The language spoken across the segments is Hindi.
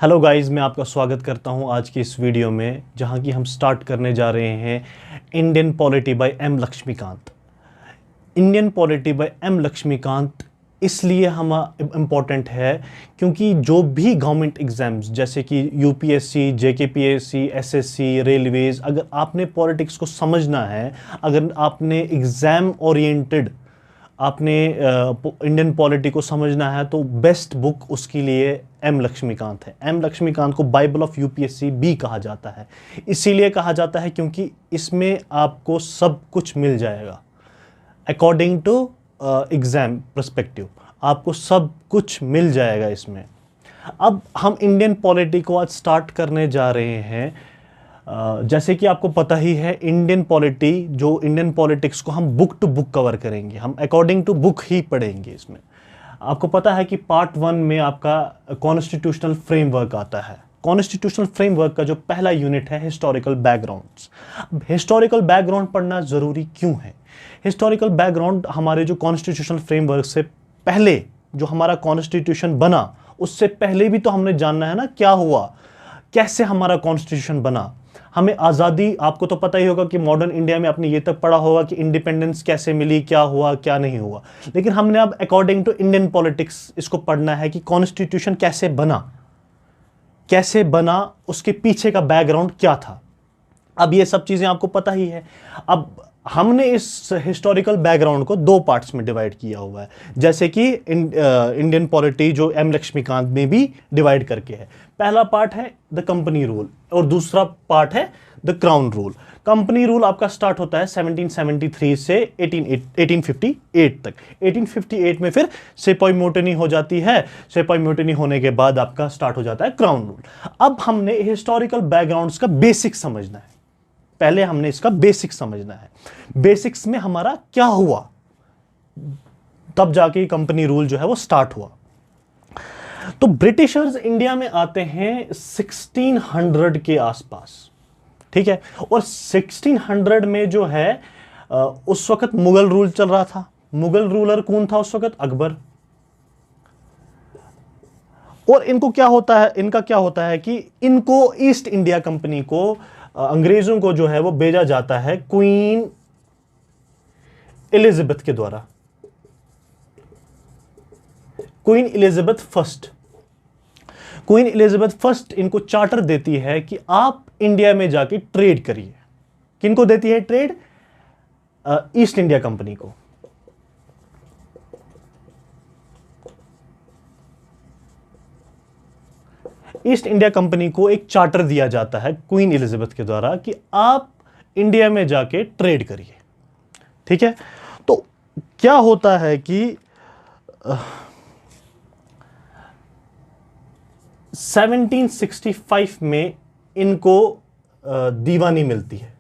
हेलो गाइस, मैं आपका स्वागत करता हूं आज की इस वीडियो में, जहां की हम स्टार्ट करने जा रहे हैं Indian polity by M Laxmikant. Indian polity by M Laxmikant इसलिए हम इम्पॉर्टेंट है क्योंकि जो भी गवर्नमेंट एग्जाम्स जैसे कि यूपीएससी, जेकेपीएससी, एसएससी, रेलवेज, अगर आपने पॉलिटिक्स को समझना है, अगर आपने एग्ज़ाम ओरिएंटेड आपने इंडियन पॉलिटी को समझना है, तो बेस्ट बुक उसके लिए एम लक्ष्मीकांत है। एम लक्ष्मीकांत को बाइबल ऑफ यूपीएससी भी कहा जाता है। इसीलिए कहा जाता है क्योंकि इसमें आपको सब कुछ मिल जाएगा अकॉर्डिंग टू एग्ज़ाम पर्सपेक्टिव, आपको सब कुछ मिल जाएगा इसमें। अब हम इंडियन पॉलिटी को आज स्टार्ट करने जा रहे हैं। जैसे कि आपको पता ही है, इंडियन पॉलिटिक्स को हम बुक टू बुक कवर करेंगे, हम अकॉर्डिंग टू बुक ही पढ़ेंगे इसमें। आपको पता है कि पार्ट 1 में आपका कॉन्स्टिट्यूशनल फ्रेमवर्क आता है। कॉन्स्टिट्यूशनल फ्रेमवर्क का जो पहला यूनिट है हिस्टोरिकल बैकग्राउंड्स। अब हिस्टोरिकल बैकग्राउंड पढ़ना ज़रूरी क्यों है? हिस्टोरिकल बैकग्राउंड हमारे जो कॉन्स्टिट्यूशनल फ्रेमवर्क से पहले जो हमारा कॉन्स्टिट्यूशन बना, उससे पहले भी तो हमने जानना है ना क्या हुआ, कैसे हमारा कॉन्स्टिट्यूशन बना। हमें आज़ादी, आपको तो पता ही होगा कि मॉडर्न इंडिया में आपने ये तक पढ़ा होगा कि इंडिपेंडेंस कैसे मिली, क्या हुआ क्या नहीं हुआ, लेकिन हमने अब अकॉर्डिंग टू इंडियन पॉलिटिक्स इसको पढ़ना है कि कॉन्स्टिट्यूशन कैसे बना, उसके पीछे का बैकग्राउंड क्या था। अब ये सब चीज़ें आपको पता ही है। अब हमने इस हिस्टोरिकल बैकग्राउंड को 2 पार्ट्स में डिवाइड किया हुआ है, जैसे कि इंडियन पॉलिटी जो एम लक्ष्मीकांत में भी डिवाइड करके है। पहला पार्ट है द कंपनी रूल और दूसरा पार्ट है the crown rule. Company rule आपका स्टार्ट होता है 1773 से 1858 तक। 1858 में फिर सेपॉय म्यूटिनी हो जाती है। सेपॉय म्यूटिनी होने के बाद आपका स्टार्ट हो जाता है क्राउन रूल। अब हमने हिस्टोरिकल बैकग्राउंड्स का बेसिक समझना है। पहले हमने इसका बेसिक समझना है, बेसिक्स में हमारा क्या हुआ, तब जाके कंपनी रूल जो है वो स्टार्ट हुआ। तो ब्रिटिशर्स इंडिया में आते हैं 1600 के आसपास, ठीक है। और 1600 में जो है उस वक्त मुगल रूल चल रहा था। मुगल रूलर कौन था उस वक्त? अकबर। और इनका क्या होता है कि इनको ईस्ट इंडिया कंपनी को, अंग्रेजों को जो है वो भेजा जाता है क्वीन एलिजाबेथ के द्वारा। क्वीन एलिजाबेथ फर्स्ट इनको चार्टर देती है कि आप इंडिया में जाके ट्रेड करिए। किनको देती है ट्रेड? ईस्ट इंडिया कंपनी को। ईस्ट इंडिया कंपनी को एक चार्टर दिया जाता है क्वीन एलिजाबेथ के द्वारा कि आप इंडिया में जाके ट्रेड करिए, ठीक है। तो क्या होता है कि 1765 में इनको दीवानी मिलती है।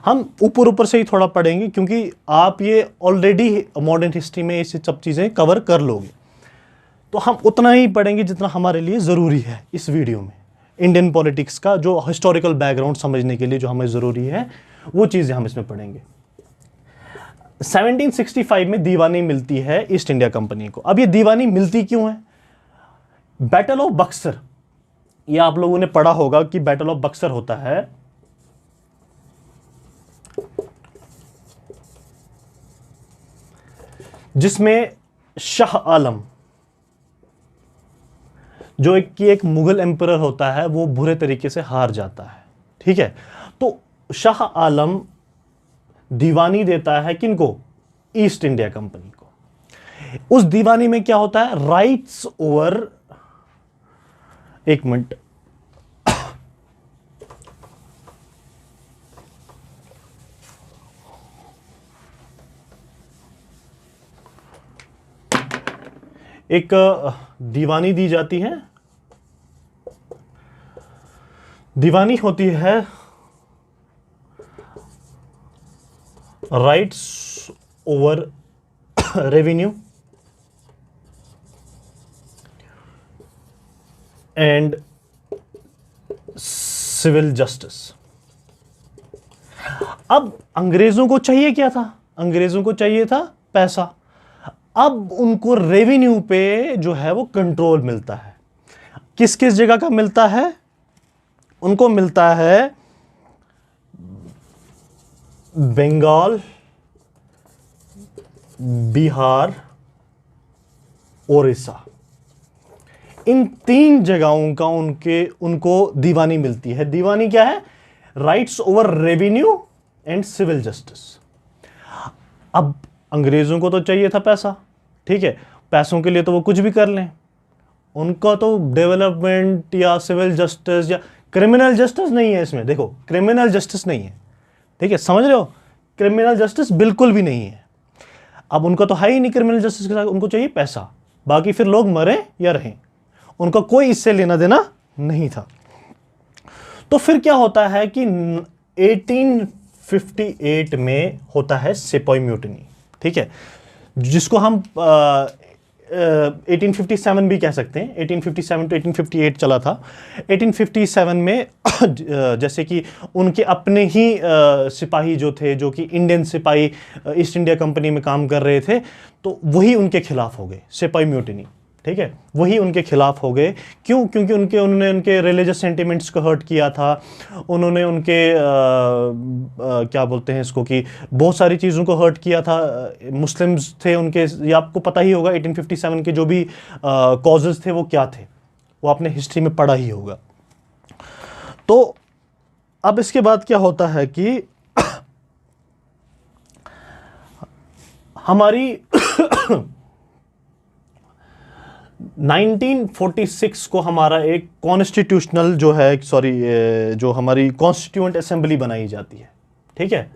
हम ऊपर से ही थोड़ा पढ़ेंगे क्योंकि आप ये ऑलरेडी मॉडर्न हिस्ट्री में ये सब चीज़ें कवर कर लोगे, तो हम उतना ही पढ़ेंगे जितना हमारे लिए ज़रूरी है इस वीडियो में। इंडियन पॉलिटिक्स का जो हिस्टोरिकल बैकग्राउंड समझने के लिए जो हमें ज़रूरी है, वो चीज़ें हम इसमें पढ़ेंगे। 1765 में दीवानी मिलती है ईस्ट इंडिया कंपनी को। अब ये दीवानी मिलती क्यों है? बैटल ऑफ बक्सर, ये आप लोगों ने पढ़ा होगा कि बैटल ऑफ बक्सर होता है, जिसमें शाह आलम जो एक मुगल एम्परर होता है, वो बुरे तरीके से हार जाता है, ठीक है। तो शाह आलम दीवानी देता है किनको? ईस्ट इंडिया कंपनी को। उस दीवानी में क्या होता है? राइट्स ओवर, एक मिनट, एक दीवानी दी जाती है। दीवानी होती है rights over revenue and civil justice. अब अंग्रेजों को चाहिए क्या था? अंग्रेजों को चाहिए था पैसा। अब उनको रेवेन्यू पे जो है वो कंट्रोल मिलता है। किस किस जगह का मिलता है? उनको मिलता है बंगाल, बिहार, ओडिशा, इन 3 जगहों का उनको दीवानी मिलती है। दीवानी क्या है? Rights over revenue and civil justice. अब अंग्रेजों को तो चाहिए था पैसा, ठीक है, पैसों के लिए तो वो कुछ भी कर लें, उनका तो डेवलपमेंट या सिविल जस्टिस या क्रिमिनल जस्टिस नहीं है इसमें। देखो, क्रिमिनल जस्टिस नहीं है, ठीक है, समझ रहे हो? क्रिमिनल जस्टिस बिल्कुल भी नहीं है। अब उनका तो है ही नहीं क्रिमिनल जस्टिस के साथ, उनको चाहिए पैसा, बाकी फिर लोग मरे या रहें, उनका कोई इससे लेना देना नहीं था। तो फिर क्या होता है कि 1858 में होता है सिपाही म्यूटिनी, ठीक है, जिसको हम 1857 भी कह सकते हैं। 1857 to 1858 चला था। 1857 में जैसे कि उनके अपने ही सिपाही जो थे, जो कि इंडियन सिपाही ईस्ट इंडिया कंपनी में काम कर रहे थे, तो वही उनके खिलाफ हो गए, सिपाही म्यूटिनी, ठीक है, वही उनके खिलाफ हो गए। क्यों? क्योंकि उन्होंने उनके रिलीजियस सेंटिमेंट्स को हर्ट किया था, उन्होंने उनके क्या बोलते हैं इसको, कि बहुत सारी चीज़ों को हर्ट किया था। मुस्लिम्स थे उनके, ये आपको पता ही होगा 1857 के जो भी कॉजेज़ थे वो क्या थे, वो आपने हिस्ट्री में पढ़ा ही होगा। तो अब इसके बाद क्या होता है कि हमारी 1946 को हमारा एक कॉन्स्टिट्यूशनल जो है, जो हमारी कॉन्स्टिट्यूएंट असेंबली बनाई जाती है, ठीक है।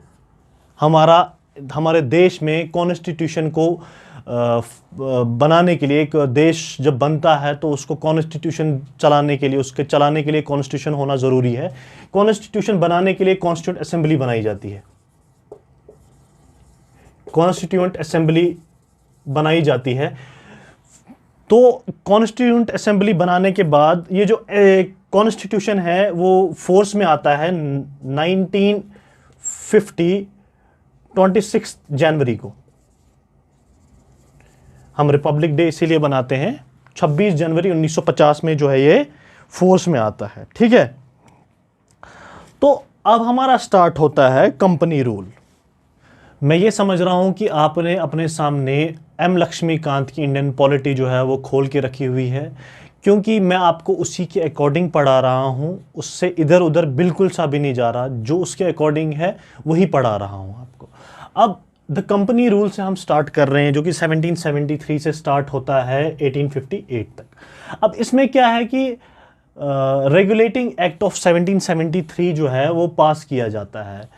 हमारे देश में कॉन्स्टिट्यूशन को बनाने के लिए, एक देश जब बनता है तो उसको कॉन्स्टिट्यूशन चलाने के लिए, उसके चलाने के लिए कॉन्स्टिट्यूशन होना ज़रूरी है। कॉन्स्टिट्यूशन बनाने के लिए कॉन्स्टिट्यूएंट असेंबली बनाई जाती है, कॉन्स्टिट्यूएंट असेंबली बनाई जाती है। तो कॉन्स्टिट्यूएंट असेंबली बनाने के बाद ये जो कॉन्स्टिट्यूशन है वो फोर्स में आता है 1950 26 जनवरी को। हम रिपब्लिक डे इसीलिए बनाते हैं, 26 जनवरी 1950 में जो है ये फोर्स में आता है, ठीक है। तो अब हमारा स्टार्ट होता है कंपनी रूल। मैं ये समझ रहा हूं कि आपने अपने सामने एम लक्ष्मीकांत की इंडियन पॉलिटी जो है वो खोल के रखी हुई है, क्योंकि मैं आपको उसी के अकॉर्डिंग पढ़ा रहा हूं, उससे इधर उधर बिल्कुल सा भी नहीं जा रहा, जो उसके अकॉर्डिंग है वही पढ़ा रहा हूं आपको। अब द कंपनी रूल से हम स्टार्ट कर रहे हैं, जो कि 1773 से स्टार्ट होता है 1858 तक। अब इसमें क्या है कि रेगुलेटिंग एक्ट ऑफ 1773 जो है वो पास किया जाता है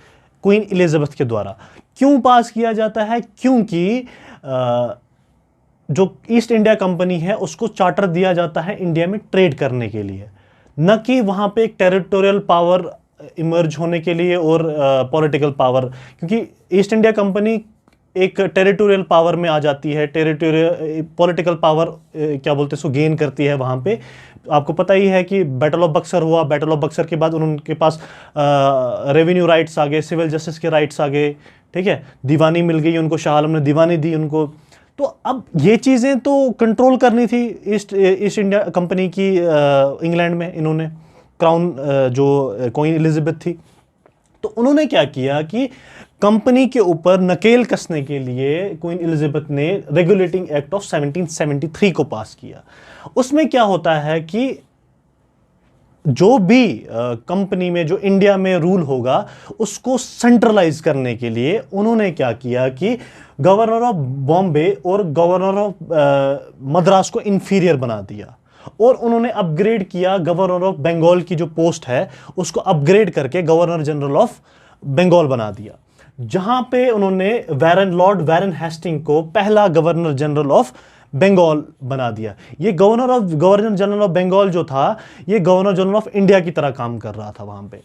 क्वीन एलिजाबेथ के द्वारा। क्यों पास किया जाता है? क्योंकि जो ईस्ट इंडिया कंपनी है उसको चार्टर दिया जाता है इंडिया में ट्रेड करने के लिए, न कि वहाँ पे एक टेरिटोरियल पावर इमर्ज होने के लिए और पॉलिटिकल पावर, क्योंकि ईस्ट इंडिया कंपनी एक टेरिटोरियल पावर में आ जाती है, टेरिटोरियल पॉलिटिकल पावर क्या बोलते हैं उसको गेन करती है वहाँ पे। आपको पता ही है कि बैटल ऑफ बक्सर हुआ, बैटल ऑफ बक्सर के बाद उनके पास रेवेन्यू राइट्स आ गए, सिविल जस्टिस के राइट्स आ गए, ठीक है, दीवानी मिल गई उनको, शाह आलम ने दीवानी दी उनको। तो अब ये चीज़ें तो कंट्रोल करनी थी ईस्ट इंडिया कंपनी की, इंग्लैंड में इन्होंने क्राउन जो क्वीन एलिजाबेथ थी, तो उन्होंने क्या किया कि कंपनी के ऊपर नकेल कसने के लिए क्वीन एलिजाबेथ ने रेगुलेटिंग एक्ट ऑफ 1773 को पास किया। उसमें क्या होता है कि जो भी कंपनी में, जो इंडिया में रूल होगा, उसको सेंट्रलाइज करने के लिए उन्होंने क्या किया कि गवर्नर ऑफ बॉम्बे और गवर्नर ऑफ मद्रास को इंफीरियर बना दिया, और उन्होंने अपग्रेड किया गवर्नर ऑफ बंगाल की जो पोस्ट है उसको अपग्रेड करके गवर्नर जनरल ऑफ बंगाल बना दिया, जहां पे उन्होंने लॉर्ड वैरन हेस्टिंग को पहला गवर्नर जनरल ऑफ बंगाल बना दिया। ये गवर्नर जनरल ऑफ बंगाल जो था, ये गवर्नर जनरल ऑफ इंडिया की तरह काम कर रहा था वहां पे।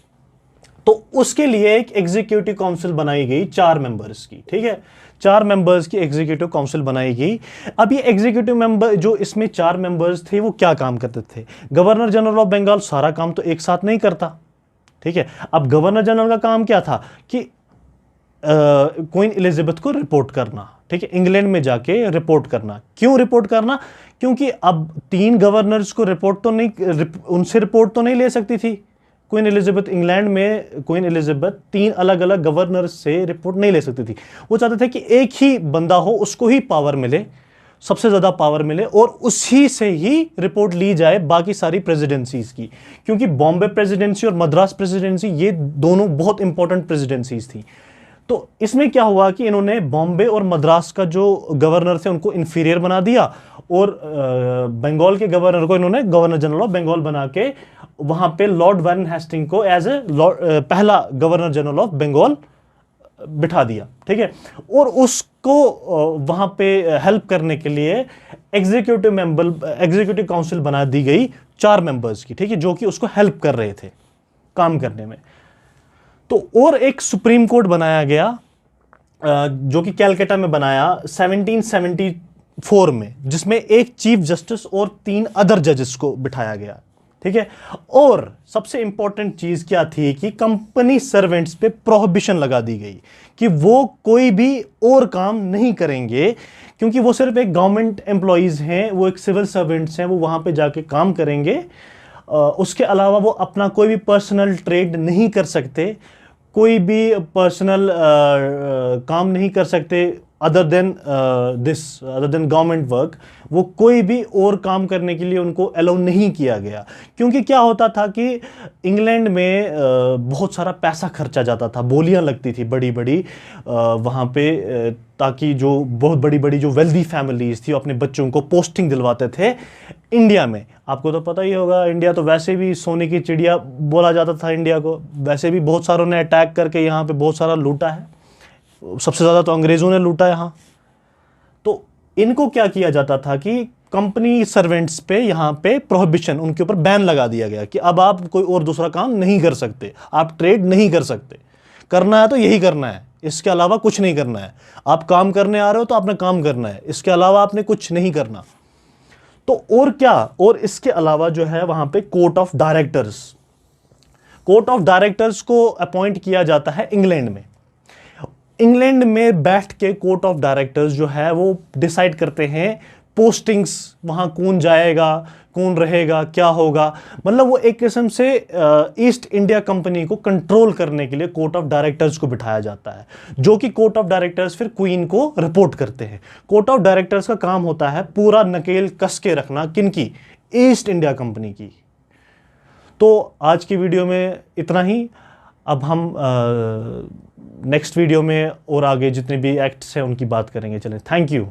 तो उसके लिए एक एग्जीक्यूटिव काउंसिल बनाई गई 4 मेंबर्स की, ठीक है, 4 मेंबर्स की एग्जीक्यूटिव काउंसिल बनाई गई। अब ये एग्जीक्यूटिव मेंबर जो इसमें 4 मेंबर्स थे वो क्या काम करते थे? गवर्नर जनरल ऑफ बंगाल सारा काम तो एक साथ नहीं करता, ठीक है। अब गवर्नर जनरल का काम क्या था कि क्वीन एलिजाबेथ को रिपोर्ट करना, ठीक है, इंग्लैंड में जाके रिपोर्ट करना। क्यों रिपोर्ट करना? क्योंकि अब 3 गवर्नर्स को उनसे रिपोर्ट तो नहीं ले सकती थी क्वीन एलिजाबेथ। इंग्लैंड में क्वीन एलिजाबेथ 3 अलग अलग गवर्नर से रिपोर्ट नहीं ले सकती थी। वो चाहते थे कि एक ही बंदा हो, उसको ही पावर मिले, सबसे ज़्यादा पावर मिले, और उसी से ही रिपोर्ट ली जाए बाकी सारी प्रेसिडेंसीज की। क्योंकि बॉम्बे प्रेसिडेंसी और मद्रास प्रेसिडेंसी ये दोनों बहुत इंपॉर्टेंट प्रेसिडेंसीज थी। तो इसमें क्या हुआ कि इन्होंने बॉम्बे और मद्रास का जो गवर्नर थे उनको इंफीरियर बना दिया, और बंगाल के गवर्नर को इन्होंने गवर्नर जनरल ऑफ बंगाल बना के वहां पे लॉर्ड वारन हेस्टिंग को एज ए पहला गवर्नर जनरल ऑफ बंगाल बिठा दिया, ठीक है। और उसको वहां पे हेल्प करने के लिए एग्जीक्यूटिव काउंसिल बना दी गई 4 मेंबर्स की, ठीक है, जो कि उसको हेल्प कर रहे थे काम करने में। तो और एक सुप्रीम कोर्ट बनाया गया जो कि कैलकाटा में बनाया 1774 में, जिसमें एक चीफ जस्टिस और 3 अदर जजेस को बिठाया गया, ठीक है। और सबसे इंपॉर्टेंट चीज क्या थी कि कंपनी सर्वेंट्स पे प्रोहिबिशन लगा दी गई कि वो कोई भी और काम नहीं करेंगे, क्योंकि वो सिर्फ एक गवर्नमेंट एम्प्लॉइज हैं, वो एक सिविल सर्वेंट्स हैं, वो वहां पे जाके काम करेंगे। उसके अलावा वो अपना कोई भी पर्सनल ट्रेड नहीं कर सकते, कोई भी पर्सनल काम नहीं कर सकते अदर देन गवर्नमेंट वर्क। वो कोई भी और काम करने के लिए उनको अलाउ नहीं किया गया, क्योंकि क्या होता था कि इंग्लैंड में बहुत सारा पैसा खर्चा जाता था, बोलियां लगती थी बड़ी बड़ी वहाँ पे, ताकि जो बहुत बड़ी बड़ी जो वेल्दी फैमिलीज थी अपने बच्चों को पोस्टिंग दिलवाते थे इंडिया में। आपको तो पता ही होगा, इंडिया तो वैसे भी सोने की चिड़िया बोला जाता था इंडिया को। वैसे भी बहुत सारों ने अटैक करके यहाँ पे बहुत सारा लूटा है, सबसे ज़्यादा तो अंग्रेज़ों ने लूटा यहाँ। तो इनको क्या किया जाता था कि कंपनी सर्वेंट्स पे यहाँ पे प्रोहिबिशन, उनके ऊपर बैन लगा दिया गया कि अब आप कोई और दूसरा काम नहीं कर सकते, आप ट्रेड नहीं कर सकते, करना है तो यही करना है, इसके अलावा कुछ नहीं करना है। आप काम करने आ रहे हो तो आपने काम करना है, इसके अलावा आपने कुछ नहीं करना। तो और क्या, और इसके अलावा जो है वहां पे कोर्ट ऑफ डायरेक्टर्स को अपॉइंट किया जाता है इंग्लैंड में। इंग्लैंड में बैठ के कोर्ट ऑफ डायरेक्टर्स जो है वो डिसाइड करते हैं पोस्टिंग्स, वहां कौन जाएगा, कौन रहेगा, क्या होगा। मतलब वो एक किस्म से ईस्ट इंडिया कंपनी को कंट्रोल करने के लिए कोर्ट ऑफ डायरेक्टर्स को बिठाया जाता है, जो कि कोर्ट ऑफ डायरेक्टर्स फिर क्वीन को रिपोर्ट करते हैं। कोर्ट ऑफ डायरेक्टर्स का काम होता है पूरा नकेल कस के रखना, किनकी? ईस्ट इंडिया कंपनी की। तो आज की वीडियो में इतना ही। अब हम नेक्स्ट वीडियो में और आगे जितने भी एक्ट्स हैं उनकी बात करेंगे। चलें, थैंक यू।